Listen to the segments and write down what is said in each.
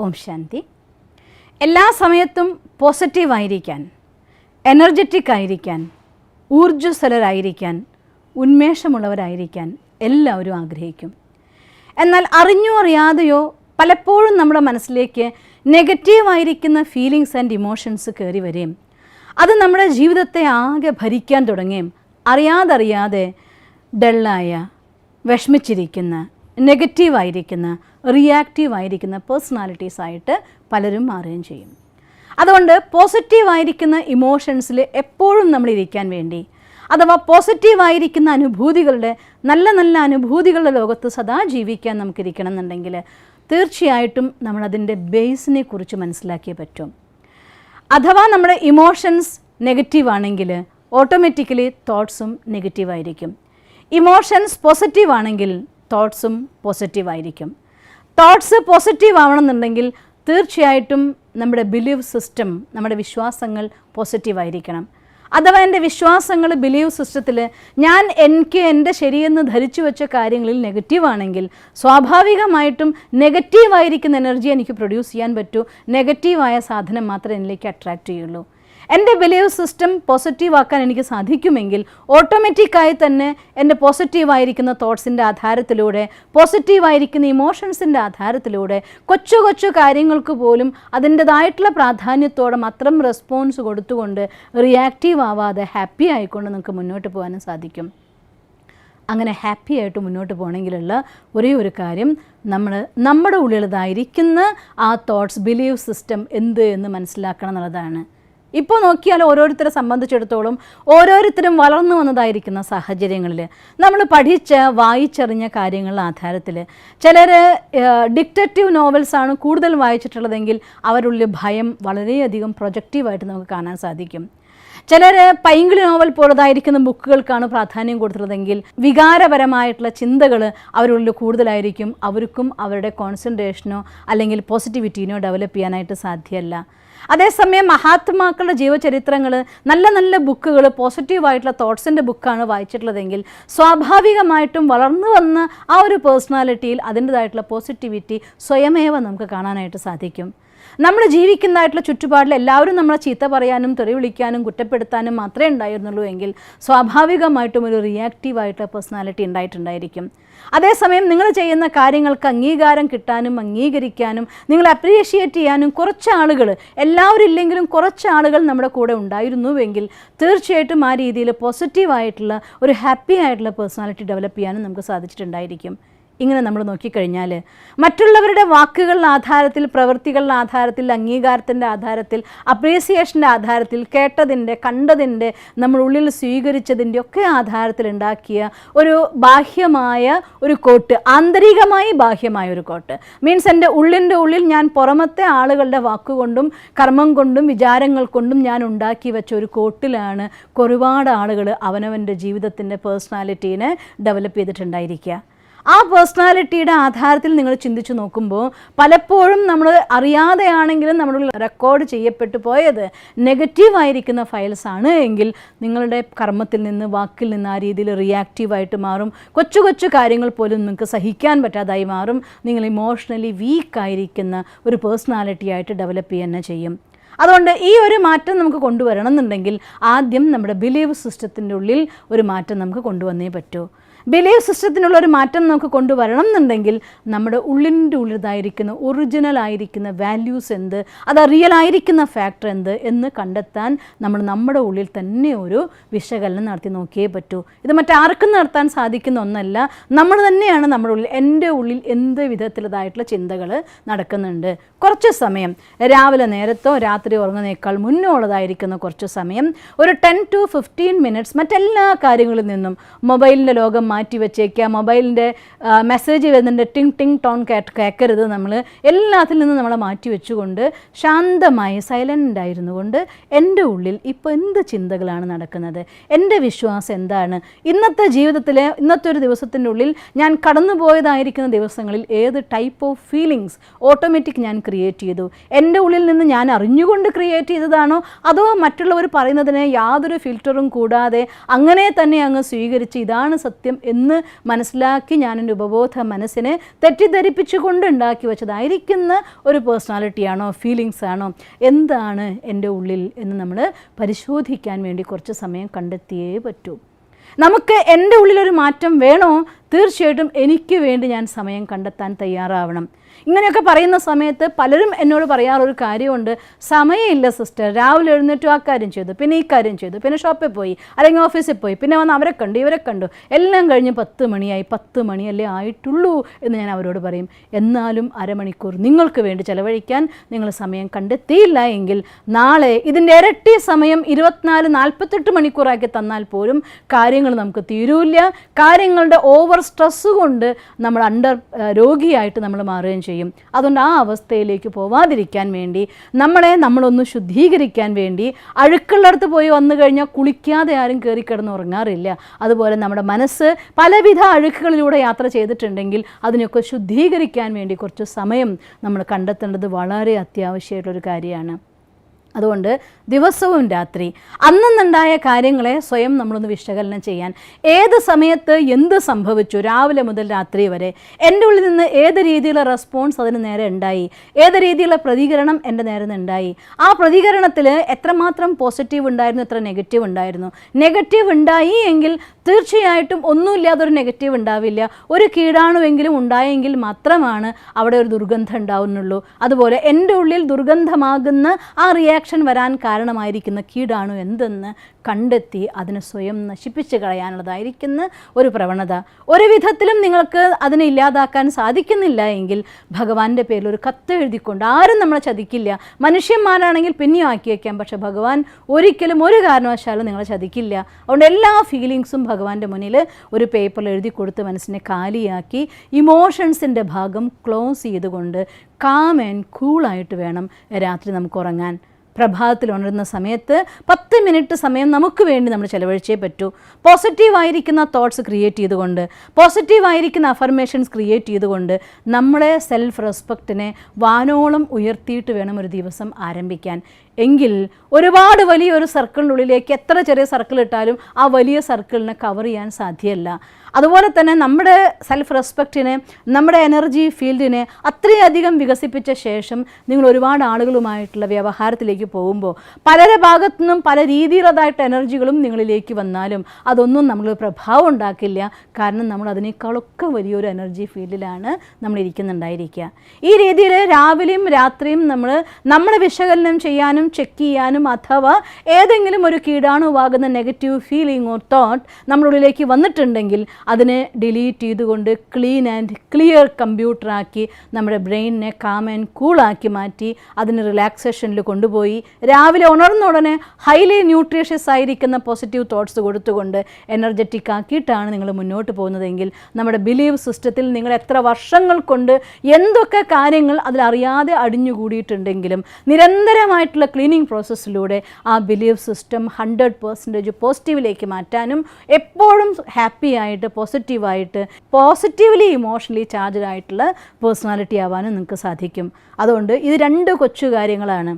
ഓം ശാന്തി. എല്ലാ സമയത്തും പോസിറ്റീവായിരിക്കാൻ, എനർജറ്റിക് ആയിരിക്കാൻ, ഊർജ്ജസ്വലരായിരിക്കാൻ, ഉന്മേഷമുള്ളവരായിരിക്കാൻ എല്ലാവരും ആഗ്രഹിക്കും. എന്നാൽ അറിഞ്ഞോ അറിയാതെയോ പലപ്പോഴും നമ്മുടെ മനസ്സിലേക്ക് നെഗറ്റീവായിരിക്കുന്ന ഫീലിങ്സ് ആൻഡ് ഇമോഷൻസ് കയറി വരികയും അത് നമ്മുടെ ജീവിതത്തെ ആകെ ഭരിക്കാൻ തുടങ്ങുകയും അറിയാതെ ഡള്ളായ, വിഷമിച്ചിരിക്കുന്ന, നെഗറ്റീവായിരിക്കുന്ന, റിയാക്റ്റീവായിരിക്കുന്ന പേഴ്സണാലിറ്റീസായിട്ട് പലരും മാറുകയും ചെയ്യും. അതുകൊണ്ട് പോസിറ്റീവായിരിക്കുന്ന ഇമോഷൻസിൽ എപ്പോഴും നമ്മൾ ഇരിക്കാൻ വേണ്ടി, അഥവാ പോസിറ്റീവായിരിക്കുന്ന അനുഭൂതികളുടെ നല്ല നല്ല അനുഭൂതികളുടെ ലോകത്ത് സദാ ജീവിക്കാൻ നമുക്കിരിക്കണം എന്നുണ്ടെങ്കിൽ തീർച്ചയായിട്ടും നമ്മളതിൻ്റെ ബേസിനെ കുറിച്ച് മനസ്സിലാക്കിയേ പറ്റും. അഥവാ നമ്മുടെ ഇമോഷൻസ് നെഗറ്റീവാണെങ്കിൽ ഓട്ടോമാറ്റിക്കലി തോട്ട്സും നെഗറ്റീവായിരിക്കും. ഇമോഷൻസ് പോസിറ്റീവാണെങ്കിൽ തോട്ട്സും പോസിറ്റീവായിരിക്കും. തോട്ട്സ് പോസിറ്റീവ് ആവണമെന്നുണ്ടെങ്കിൽ തീർച്ചയായിട്ടും നമ്മുടെ ബിലീവ് സിസ്റ്റം, നമ്മുടെ വിശ്വാസങ്ങൾ പോസിറ്റീവായിരിക്കണം. അഥവാ എൻ്റെ വിശ്വാസങ്ങൾ, ബിലീവ് സിസ്റ്റത്തിൽ എനിക്ക് എൻ്റെ ശരിയെന്ന് ധരിച്ചു വെച്ച കാര്യങ്ങളിൽ നെഗറ്റീവാണെങ്കിൽ സ്വാഭാവികമായിട്ടും നെഗറ്റീവായിരിക്കുന്ന എനർജി എനിക്ക് പ്രൊഡ്യൂസ് ചെയ്യാൻ പറ്റൂ. നെഗറ്റീവായ സാധനം മാത്രമേ എന്നിലേക്ക് അട്രാക്റ്റ് ചെയ്യുള്ളൂ. എൻ്റെ ബിലീവ് സിസ്റ്റം പോസിറ്റീവാക്കാൻ എനിക്ക് സാധിക്കുമെങ്കിൽ ഓട്ടോമാറ്റിക്കായി തന്നെ എൻ്റെ പോസിറ്റീവായിരിക്കുന്ന തോട്ട്സിൻ്റെ ആധാരത്തിലൂടെ, പോസിറ്റീവായിരിക്കുന്ന ഇമോഷൻസിൻ്റെ ആധാരത്തിലൂടെ കൊച്ചു കൊച്ചു കാര്യങ്ങൾക്ക് പോലും അതിൻ്റെതായിട്ടുള്ള പ്രാധാന്യത്തോടെ മാത്രം റെസ്പോൺസ് കൊടുത്തുകൊണ്ട് റിയാക്റ്റീവ് ആവാതെ ഹാപ്പി ആയിക്കൊണ്ട് നമുക്ക് മുന്നോട്ട് പോകാനും സാധിക്കും. അങ്ങനെ ഹാപ്പി ആയിട്ട് മുന്നോട്ട് പോകണമെങ്കിലുള്ള ഒരേ ഒരു കാര്യം, നമ്മുടെ ഉള്ളിലുള്ളതായിരിക്കുന്ന ആ തോട്ട്സ്, ബിലീവ് സിസ്റ്റം എന്ത് എന്ന് മനസ്സിലാക്കണം എന്നുള്ളതാണ്. ഇപ്പോൾ നോക്കിയാൽ ഓരോരുത്തരെ സംബന്ധിച്ചിടത്തോളം ഓരോരുത്തരും വളർന്നു വന്നതായിരിക്കുന്ന സാഹചര്യങ്ങളിൽ നമ്മൾ പഠിച്ച് വായിച്ചറിഞ്ഞ കാര്യങ്ങളുടെ ആധാരത്തിൽ ചിലർ ഡിക്റ്റേറ്റീവ് നോവൽസാണ് കൂടുതൽ വായിച്ചിട്ടുള്ളതെങ്കിൽ അവരുള്ളിൽ ഭയം വളരെയധികം പ്രൊജക്റ്റീവായിട്ട് നമുക്ക് കാണാൻ സാധിക്കും. ചിലർ പൈങ്കിളി നോവൽ പോലതായിരിക്കുന്ന ബുക്കുകൾക്കാണ് പ്രാധാന്യം കൊടുത്തിട്ടുള്ളതെങ്കിൽ വികാരപരമായിട്ടുള്ള ചിന്തകൾ അവരുള്ളിൽ കൂടുതലായിരിക്കും. അവർക്കും അവരുടെ കോൺസെൻട്രേഷനോ അല്ലെങ്കിൽ പോസിറ്റിവിറ്റീനോ ഡെവലപ്പ് ചെയ്യാനായിട്ട് സാധ്യമല്ല. അതേസമയം മഹാത്മാക്കളുടെ ജീവചരിത്രങ്ങൾ, നല്ല നല്ല ബുക്കുകൾ, പോസിറ്റീവായിട്ടുള്ള തോട്ട്സിൻ്റെ ബുക്കാണ് വായിച്ചിട്ടുള്ളതെങ്കിൽ സ്വാഭാവികമായിട്ടും വളർന്നു വന്ന ആ ഒരു പേഴ്സണാലിറ്റിയിൽ അതിൻ്റെതായിട്ടുള്ള പോസിറ്റിവിറ്റി സ്വയമേവ നമുക്ക് കാണാനായിട്ട് സാധിക്കും. നമ്മൾ ജീവിക്കുന്നതായിട്ടുള്ള ചുറ്റുപാടിൽ എല്ലാവരും നമ്മളെ ചീത്ത പറയാനും തെറി വിളിക്കാനും കുറ്റപ്പെടുത്താനും മാത്രമേ ഉണ്ടായിരുന്നുള്ളൂ എങ്കിൽ സ്വാഭാവികമായിട്ടും ഒരു റിയാക്റ്റീവായിട്ടുള്ള പേഴ്സണാലിറ്റി ഉണ്ടായിട്ടുണ്ടായിരിക്കും. അതേസമയം നിങ്ങൾ ചെയ്യുന്ന കാര്യങ്ങൾക്ക് അംഗീകാരം കിട്ടാനും അംഗീകരിക്കാനും നിങ്ങൾ അപ്രീഷിയേറ്റ് ചെയ്യാനും കുറച്ച് ആളുകൾ, എല്ലാവരും ഇല്ലെങ്കിലും കുറച്ച് ആളുകൾ നമ്മുടെ കൂടെ ഉണ്ടായിരുന്നുവെങ്കിൽ തീർച്ചയായിട്ടും ആ രീതിയിൽ പോസിറ്റീവായിട്ടുള്ള ഒരു ഹാപ്പി ആയിട്ടുള്ള പേഴ്സണാലിറ്റി ഡെവലപ്പ് ചെയ്യാനും നമുക്ക് സാധിച്ചിട്ടുണ്ടായിരിക്കും. ഇങ്ങനെ നമ്മൾ നോക്കിക്കഴിഞ്ഞാൽ മറ്റുള്ളവരുടെ വാക്കുകളുടെ ആധാരത്തിൽ, പ്രവൃത്തികളുടെ ആധാരത്തിൽ, അംഗീകാരത്തിൻ്റെ ആധാരത്തിൽ, അപ്രീസിയേഷൻ്റെ ആധാരത്തിൽ, കേട്ടതിൻ്റെ, കണ്ടതിൻ്റെ, നമ്മളുള്ളിൽ സ്വീകരിച്ചതിൻ്റെ ഒക്കെ ആധാരത്തിൽ ഉണ്ടാക്കിയ ഒരു ബാഹ്യമായ ഒരു കോട്ട്, ആന്തരികമായി ബാഹ്യമായ ഒരു കോട്ട് മീൻസ് എൻ്റെ ഉള്ളിൻ്റെ ഉള്ളിൽ ഞാൻ പുറമത്തെ ആളുകളുടെ വാക്കുകൊണ്ടും കർമ്മം കൊണ്ടും വിചാരങ്ങൾ കൊണ്ടും ഞാൻ ഉണ്ടാക്കി വെച്ച ഒരു കോട്ടിലാണ് ഒരുപാട് ആളുകൾ അവനവൻ്റെ ജീവിതത്തിൻ്റെ പേഴ്സണാലിറ്റീനെ ഡെവലപ്പ് ചെയ്തിട്ടുണ്ടായിരിക്കുക. ആ പേഴ്സണാലിറ്റിയുടെ ആധാരത്തിൽ നിങ്ങൾ ചിന്തിച്ചു നോക്കുമ്പോൾ പലപ്പോഴും നമ്മൾ അറിയാതെയാണെങ്കിലും നമ്മുടെ റെക്കോർഡ് ചെയ്യപ്പെട്ടു പോയത് നെഗറ്റീവായിരിക്കുന്ന ഫയൽസ് ആണ് എങ്കിൽ നിങ്ങളുടെ കർമ്മത്തിൽ നിന്ന്, വാക്കിൽ നിന്ന് ആ രീതിയിൽ റിയാക്റ്റീവായിട്ട് മാറും. കൊച്ചു കൊച്ചു കാര്യങ്ങൾ പോലും നിങ്ങൾക്ക് സഹിക്കാൻ പറ്റാതായി മാറും. നിങ്ങൾ ഇമോഷണലി വീക്കായിരിക്കുന്ന ഒരു പേഴ്സണാലിറ്റി ആയിട്ട് ഡെവലപ്പ് ചെയ്യുക തന്നെ ചെയ്യും. അതുകൊണ്ട് ഈ ഒരു മാറ്റം നമുക്ക് കൊണ്ടുവരണം എന്നുണ്ടെങ്കിൽ ആദ്യം നമ്മുടെ ബിലീവ് സിസ്റ്റത്തിൻ്റെ ഉള്ളിൽ ഒരു മാറ്റം നമുക്ക് കൊണ്ടുവന്നേ പറ്റൂ. ബിലീവ് സിസ്റ്റത്തിനുള്ളൊരു മാറ്റം നമുക്ക് കൊണ്ടുവരണം എന്നുണ്ടെങ്കിൽ നമ്മുടെ ഉള്ളിൻ്റെ ഉള്ളിലായിരിക്കുന്ന ഒറിജിനലായിരിക്കുന്ന വാല്യൂസ് എന്ത്, അത് റിയലായിരിക്കുന്ന ഫാക്ടർ എന്ത് എന്ന് കണ്ടെത്താൻ നമ്മുടെ ഉള്ളിൽ തന്നെ ഒരു വിശകലനം നടത്തി നോക്കിയേ പറ്റൂ. ഇത് മറ്റാർക്കും നടത്താൻ സാധിക്കുന്ന ഒന്നല്ല. നമ്മൾ തന്നെയാണ് നമ്മുടെ ഉള്ളിൽ, എൻ്റെ ഉള്ളിൽ എന്ത് വിധത്തിലതായിട്ടുള്ള ചിന്തകൾ നടക്കുന്നുണ്ട്. കുറച്ച് സമയം രാവിലെ നേരത്തോ രാത്രി ഉറങ്ങുന്നേക്കാൾ മുന്നോളതായിരിക്കുന്ന കുറച്ച് സമയം, ഒരു 10 to 15 മിനിറ്റ്സ് മറ്റെല്ലാ കാര്യങ്ങളിൽ നിന്നും മൊബൈലിൻ്റെ ലോകം മാറ്റി വെച്ചേക്കുക. മൊബൈലിൻ്റെ മെസ്സേജ് വരുന്നതിൻ്റെ ടിങ് ടിങ് ടോൺ കേൾക്കരുത്. നമ്മൾ എല്ലാത്തിൽ നിന്നും നമ്മളെ മാറ്റി വെച്ചുകൊണ്ട് ശാന്തമായി സൈലൻ്റ് ആയിരുന്നു കൊണ്ട് എൻ്റെ ഉള്ളിൽ ഇപ്പോൾ എന്ത് ചിന്തകളാണ് നടക്കുന്നത്, എൻ്റെ വിശ്വാസം എന്താണ്, ഇന്നത്തെ ജീവിതത്തിലെ ഇന്നത്തെ ഒരു ദിവസത്തിൻ്റെ ഉള്ളിൽ ഞാൻ കടന്നുപോയതായിരിക്കുന്ന ദിവസങ്ങളിൽ ഏത് ടൈപ്പ് ഓഫ് ഫീലിങ്സ് ഓട്ടോമാറ്റിക് ഞാൻ ക്രിയേറ്റ് ചെയ്തു, എൻ്റെ ഉള്ളിൽ നിന്ന് ഞാൻ അറിഞ്ഞുകൊണ്ട് ക്രിയേറ്റ് ചെയ്തതാണോ അതോ മറ്റുള്ളവർ പറയുന്നതിനെ യാതൊരു ഫിൽറ്ററും കൂടാതെ അങ്ങനെ തന്നെ അങ്ങ് സ്വീകരിച്ച് ഇതാണ് സത്യം എന്ന് മനസ്സിലാക്കി ഞാൻ എൻ്റെ ഉപബോധ മനസ്സിനെ തെറ്റിദ്ധരിപ്പിച്ചുകൊണ്ട് ഉണ്ടാക്കി വെച്ചതായിരിക്കുന്ന ഒരു പേഴ്സണാലിറ്റിയാണോ, ഫീലിങ്സ് ആണോ, എന്താണ് എൻ്റെ ഉള്ളിൽ എന്ന് നമ്മൾ പരിശോധിക്കാൻ വേണ്ടി കുറച്ച് സമയം കണ്ടെത്തിയേ പറ്റൂ. നമുക്ക് എൻ്റെ ഉള്ളിലൊരു മാറ്റം വേണോ, തീർച്ചയായിട്ടും എനിക്ക് വേണ്ടി ഞാൻ സമയം കണ്ടെത്താൻ തയ്യാറാവണം. ഇങ്ങനെയൊക്കെ പറയുന്ന സമയത്ത് പലരും എന്നോട് പറയാറൊരു കാര്യമുണ്ട്, സമയമില്ല സിസ്റ്റർ, രാവിലെ എഴുന്നേറ്റു ആ കാര്യം ചെയ്തു, പിന്നെ ഈ കാര്യം ചെയ്തു, പിന്നെ ഷോപ്പിൽ പോയി, അല്ലെങ്കിൽ ഓഫീസിൽ പോയി, പിന്നെ വന്ന് അവരെ കണ്ടു ഇവരെ കണ്ടു, എല്ലാം കഴിഞ്ഞ് 10 മണിയായി, 10 മണിയല്ലേ ആയിട്ടുള്ളൂ എന്ന് ഞാൻ അവരോട് പറയും. എന്നാലും അരമണിക്കൂർ നിങ്ങൾക്ക് വേണ്ടി ചിലവഴിക്കാൻ നിങ്ങൾ സമയം കണ്ടെത്തിയില്ല എങ്കിൽ നാളെ ഇതിൻ്റെ ഇരട്ടി സമയം 24-48 മണിക്കൂറാക്കി തന്നാൽ പോലും കാര്യങ്ങൾ നമുക്ക് തീരൂല്ല. കാര്യങ്ങളുടെ ഓവർ സ്ട്രെസ് കൊണ്ട് നമ്മൾ രോഗിയായിട്ട് നമ്മൾ മാറുകയും ചെയ്യും. അതുകൊണ്ട് ആ അവസ്ഥയിലേക്ക് പോവാതിരിക്കാൻ വേണ്ടി നമ്മളൊന്ന് ശുദ്ധീകരിക്കാൻ വേണ്ടി, അഴുക്കുള്ളടത്ത് പോയി വന്നു കഴിഞ്ഞാൽ കുളിക്കാതെ ആരും കയറി കിടന്ന് ഉറങ്ങാറില്ല. അതുപോലെ നമ്മുടെ മനസ്സ് പലവിധ അഴുക്കുകളിലൂടെ യാത്ര ചെയ്തിട്ടുണ്ടെങ്കിൽ അതിനൊക്കെ ശുദ്ധീകരിക്കാൻ വേണ്ടി കുറച്ച് സമയം നമ്മൾ കണ്ടെത്തേണ്ടത് വളരെ അത്യാവശ്യമായിട്ടുള്ളൊരു കാര്യമാണ്. അതുകൊണ്ട് ദിവസവും രാത്രി അന്നുണ്ടായ കാര്യങ്ങളെ സ്വയം നമ്മളൊന്ന് വിശകലനം ചെയ്യാൻ, ഏത് സമയത്ത് എന്ത് സംഭവിച്ചു, രാവിലെ മുതൽ രാത്രി വരെ എൻ്റെ ഉള്ളിൽ നിന്ന് ഏത് രീതിയിലുള്ള റെസ്പോൺസ് അതിന് നേരെ ഉണ്ടായി, ഏത് രീതിയിലുള്ള പ്രതികരണം എൻ്റെ നേരെ ഉണ്ടായി, ആ പ്രതികരണത്തിൽ എത്രമാത്രം പോസിറ്റീവ് ഉണ്ടായിരുന്നു, എത്ര നെഗറ്റീവ് ഉണ്ടായിരുന്നു. നെഗറ്റീവ് ഉണ്ടായി എങ്കിൽ തീർച്ചയായിട്ടും ഒന്നുമില്ലാതൊരു നെഗറ്റീവ് ഉണ്ടാവില്ല. ഒരു കീടാണുവെങ്കിലും ഉണ്ടായെങ്കിൽ മാത്രമാണ് അവിടെ ഒരു ദുർഗന്ധം ഉണ്ടാവുന്നുള്ളൂ. അതുപോലെ എൻ്റെ ഉള്ളിൽ ദുർഗന്ധമാകുന്ന ആ റിയാക്ഷൻ വരാൻ കാരണമായിരിക്കുന്ന കീടാണു എന്തെന്ന് കണ്ടെത്തി അതിനെ സ്വയം നശിപ്പിച്ച് കളയാനുള്ളതായിരിക്കുന്ന ഒരു പ്രവണത. ഒരു വിധത്തിലും നിങ്ങൾക്ക് അതിനെ ഇല്ലാതാക്കാൻ സാധിക്കുന്നില്ല എങ്കിൽ ഭഗവാന്റെ പേരിൽ ഒരു കത്ത് എഴുതിക്കൊണ്ട്, ആരും നമ്മളെ ചതിക്കില്ല, മനുഷ്യന്മാരാണെങ്കിൽ പിന്നെയും ആക്കി വയ്ക്കാം, പക്ഷെ ഭഗവാൻ ഒരിക്കലും ഒരു കാരണവശാലും നിങ്ങളെ ചതിക്കില്ല. അതുകൊണ്ട് എല്ലാ ഫീലിങ്സും ഭഗവാന്റെ മുന്നിൽ ഒരു പേപ്പറിൽ എഴുതി കൊടുത്ത് മനസ്സിനെ കാലിയാക്കി ഇമോഷൻസിൻ്റെ ഭാഗം ക്ലോസ് ചെയ്തുകൊണ്ട് കാം ആൻഡ് കൂളായിട്ട് വേണം രാത്രി നമുക്ക് ഉറങ്ങാൻ. പ്രഭാതത്തിൽ ഉണരുന്ന സമയത്ത് 10 മിനിറ്റ് സമയം നമുക്ക് വേണ്ടി നമ്മൾ ചിലവഴിച്ചേ പറ്റൂ. പോസിറ്റീവായിരിക്കുന്ന തോട്ട്സ് ക്രിയേറ്റ് ചെയ്തുകൊണ്ട്, പോസിറ്റീവായിരിക്കുന്ന അഫർമേഷൻസ് ക്രിയേറ്റ് ചെയ്തുകൊണ്ട് നമ്മളെ സെൽഫ് റെസ്പെക്റ്റിനെ വാനോളം ഉയർത്തിയിട്ട് വേണം ഒരു ദിവസം ആരംഭിക്കാൻ. എങ്കിൽ ഒരുപാട് വലിയൊരു സർക്കിളിനുള്ളിലേക്ക് എത്ര ചെറിയ സർക്കിൾ ഇട്ടാലും ആ വലിയ സർക്കിളിനെ കവർ ചെയ്യാൻ സാധ്യമല്ല. അതുപോലെ തന്നെ നമ്മുടെ സെൽഫ് റെസ്പെക്റ്റിനെ, നമ്മുടെ എനർജി ഫീൽഡിനെ അത്രയധികം വികസിപ്പിച്ച ശേഷം നിങ്ങൾ ഒരുപാട് ആളുകളുമായിട്ടുള്ള വ്യവഹാരത്തിലേക്ക് പോകുമ്പോൾ പലരുടെ ഭാഗത്തു നിന്നും പല രീതിയിലുള്ളതായിട്ട് എനർജികളും നിങ്ങളിലേക്ക് വന്നാലും അതൊന്നും നമ്മൾ പ്രഭാവം ഉണ്ടാക്കില്ല. കാരണം നമ്മൾ അതിനേക്കാളൊക്കെ വലിയൊരു എനർജി ഫീൽഡിലാണ് നമ്മൾ ഇരിക്കുന്നുണ്ടായിരിക്കുക. ഈ രീതിയിൽ രാവിലെയും രാത്രിയും നമ്മളെ വിശകലനം ചെയ്യാനും ചെക്ക് ചെയ്യാനും, അഥവാ ഏതെങ്കിലും ഒരു കീടാണുവാകുന്ന നെഗറ്റീവ് ഫീലിംഗ് ഓർ തോട്ട് നമ്മളുള്ളിലേക്ക് വന്നിട്ടുണ്ടെങ്കിൽ അതിനെ ഡിലീറ്റ് ചെയ്തുകൊണ്ട് ക്ലീൻ ആൻഡ് ക്ലിയർ കമ്പ്യൂട്ടറാക്കി നമ്മുടെ ബ്രെയിനിനെ കാം ആൻഡ് കൂളാക്കി മാറ്റി അതിന് റിലാക്സേഷനിൽ കൊണ്ടുപോയി രാവിലെ ഉണർന്ന ഉടനെ ഹൈലി ന്യൂട്രീഷ്യസ് ആയിരിക്കുന്ന പോസിറ്റീവ് തോട്ട്സ് കൊടുത്തുകൊണ്ട് എനർജറ്റിക് ആക്കിയിട്ടാണ് നിങ്ങൾ മുന്നോട്ട് പോകുന്നതെങ്കിൽ നമ്മുടെ ബിലീവ് സിസ്റ്റത്തിൽ നിങ്ങൾ എത്ര വർഷങ്ങൾ കൊണ്ട് എന്തൊക്കെ കാര്യങ്ങൾ അതിലറിയാതെ അടിഞ്ഞുകൂടിയിട്ടുണ്ടെങ്കിലും നിരന്തരമായിട്ടുള്ള ക്ലീനിങ് പ്രോസസ്സിലൂടെ ആ ബിലീവ് സിസ്റ്റം 100% പോസിറ്റീവിലേക്ക് മാറ്റാനും എപ്പോഴും ഹാപ്പി ആയിട്ട് പോസിറ്റീവ്ലി ഇമോഷണലി ചാർജ്ഡ് ആയിട്ടുള്ള പേഴ്സണാലിറ്റി ആവാനും നിങ്ങൾക്ക് സാധിക്കും. അതുകൊണ്ട് ഇത് 2 കൊച്ചു കാര്യങ്ങളാണ്.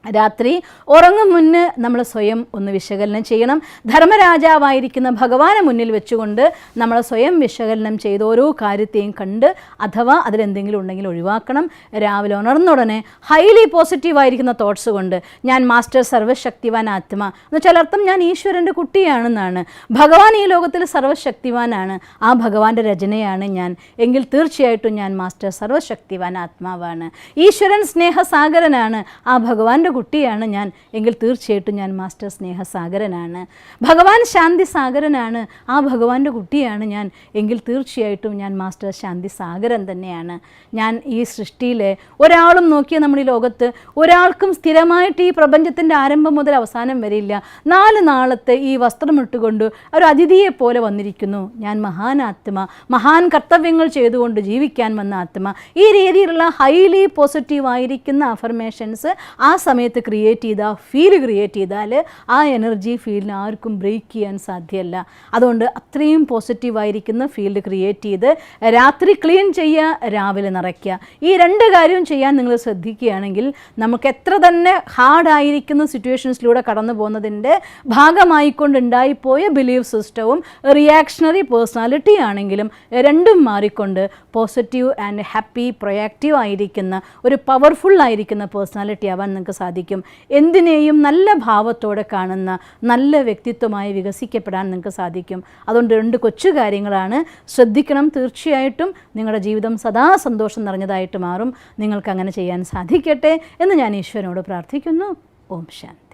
രാത്രി ഉറങ്ങും മുന്നേ നമ്മൾ സ്വയം ഒന്ന് വിശകലനം ചെയ്യണം. ധർമ്മരാജാവായിരിക്കുന്ന ഭഗവാനെ മുന്നിൽ വെച്ചുകൊണ്ട് നമ്മൾ സ്വയം വിശകലനം ചെയ്ത് ഓരോ കാര്യത്തെയും കണ്ട്, അഥവാ അതിലെന്തെങ്കിലും ഉണ്ടെങ്കിൽ ഒഴിവാക്കണം. രാവിലെ ഉണർന്നുടനെ ഹൈലി പോസിറ്റീവായിരിക്കുന്ന തോട്ട്സ് കൊണ്ട് ഞാൻ മാസ്റ്റർ സർവശക്തിവാൻ ആത്മ എന്ന് വെച്ചാൽ അർത്ഥം ഞാൻ ഈശ്വരൻ്റെ കുട്ടിയാണെന്നാണ്. ഭഗവാൻ ഈ ലോകത്തിൽ സർവശക്തിവാനാണ്, ആ ഭഗവാന്റെ രചനയാണ് ഞാൻ എങ്കിൽ തീർച്ചയായിട്ടും ഞാൻ മാസ്റ്റർ സർവശക്തിവാൻ ആത്മാവാണ്. ഈശ്വരൻ സ്നേഹസാഗരനാണ്, ആ ഭഗവാന്റെ കുട്ടിയാണ് ഞാൻ എങ്കിൽ തീർച്ചയായിട്ടും ഞാൻ മാസ്റ്റർ സ്നേഹസാഗരനാണ്. ഭഗവാൻ ശാന്തി സാഗരനാണ്, ആ ഭഗവാന്റെ കുട്ടിയാണ് ഞാൻ എങ്കിൽ തീർച്ചയായിട്ടും ഞാൻ മാസ്റ്റർ ശാന്തി സാഗരൻ തന്നെയാണ്. ഞാൻ ഈ സൃഷ്ടിയിലെ ഒരാളും നോക്കിയ നമ്മുടെ ഈ ലോകത്ത് ഒരാൾക്കും സ്ഥിരമായിട്ട് ഈ പ്രപഞ്ചത്തിൻ്റെ ആരംഭം മുതൽ അവസാനം വരെയില്ല. 4 നാളത്തെ ഈ വസ്ത്രമിട്ടുകൊണ്ട് ഒരു അതിഥിയെ പോലെ വന്നിരിക്കുന്നു. ഞാൻ മഹാനാത്മ, മഹാൻ കർത്തവ്യങ്ങൾ ചെയ്തുകൊണ്ട് ജീവിക്കാൻ വന്ന ആത്മ. ഈ രീതിയിലുള്ള ഹൈലി പോസിറ്റീവായിരിക്കുന്ന അഫർമേഷൻസ് ആ സമയത്ത് ക്രിയേറ്റ് ചെയ്താൽ ഫീല് ക്രിയേറ്റ് ചെയ്താൽ ആ എനർജി ഫീൽഡിന് ആർക്കും ബ്രേക്ക് ചെയ്യാൻ സാധ്യമല്ല. അതുകൊണ്ട് അത്രയും പോസിറ്റീവായിരിക്കുന്ന ഫീൽഡ് ക്രിയേറ്റ് ചെയ്ത് രാത്രി ക്ലീൻ ചെയ്യുക, രാവിലെ നിറയ്ക്കുക. ഈ 2 കാര്യവും ചെയ്യാൻ നിങ്ങൾ ശ്രദ്ധിക്കുകയാണെങ്കിൽ നമുക്ക് എത്ര തന്നെ ഹാർഡായിരിക്കുന്ന സിറ്റുവേഷൻസിലൂടെ കടന്നു പോകുന്നതിൻ്റെ ഭാഗമായിക്കൊണ്ടുണ്ടായിപ്പോയ ബിലീഫ് സിസ്റ്റവും റിയാക്ഷണറി പേഴ്സണാലിറ്റി ആണെങ്കിലും രണ്ടും മാറിക്കൊണ്ട് പോസിറ്റീവ് ആൻഡ് ഹാപ്പി പ്രൊയാക്റ്റീവ് ആയിരിക്കുന്ന ഒരു പവർഫുൾ ആയിരിക്കുന്ന പേഴ്സണാലിറ്റി ആവാൻ നിങ്ങൾക്ക് സാധിക്കും. എന്തിനേയും നല്ല ഭാവത്തോടെ കാണുന്ന നല്ല വ്യക്തിത്വമായി വികസിക്കപ്പെടാൻ നിങ്ങൾക്ക് സാധിക്കും. അതുകൊണ്ട് 2 കൊച്ചു കാര്യങ്ങളാണ്, ശ്രദ്ധിക്കണം. തീർച്ചയായിട്ടും നിങ്ങളുടെ ജീവിതം സദാ സന്തോഷം നിറഞ്ഞതായിട്ട് മാറും. നിങ്ങൾക്ക് അങ്ങനെ ചെയ്യാൻ സാധിക്കട്ടെ എന്ന് ഞാൻ ഈശ്വരനോട് പ്രാർത്ഥിക്കുന്നു. ഓം ശാന്തി.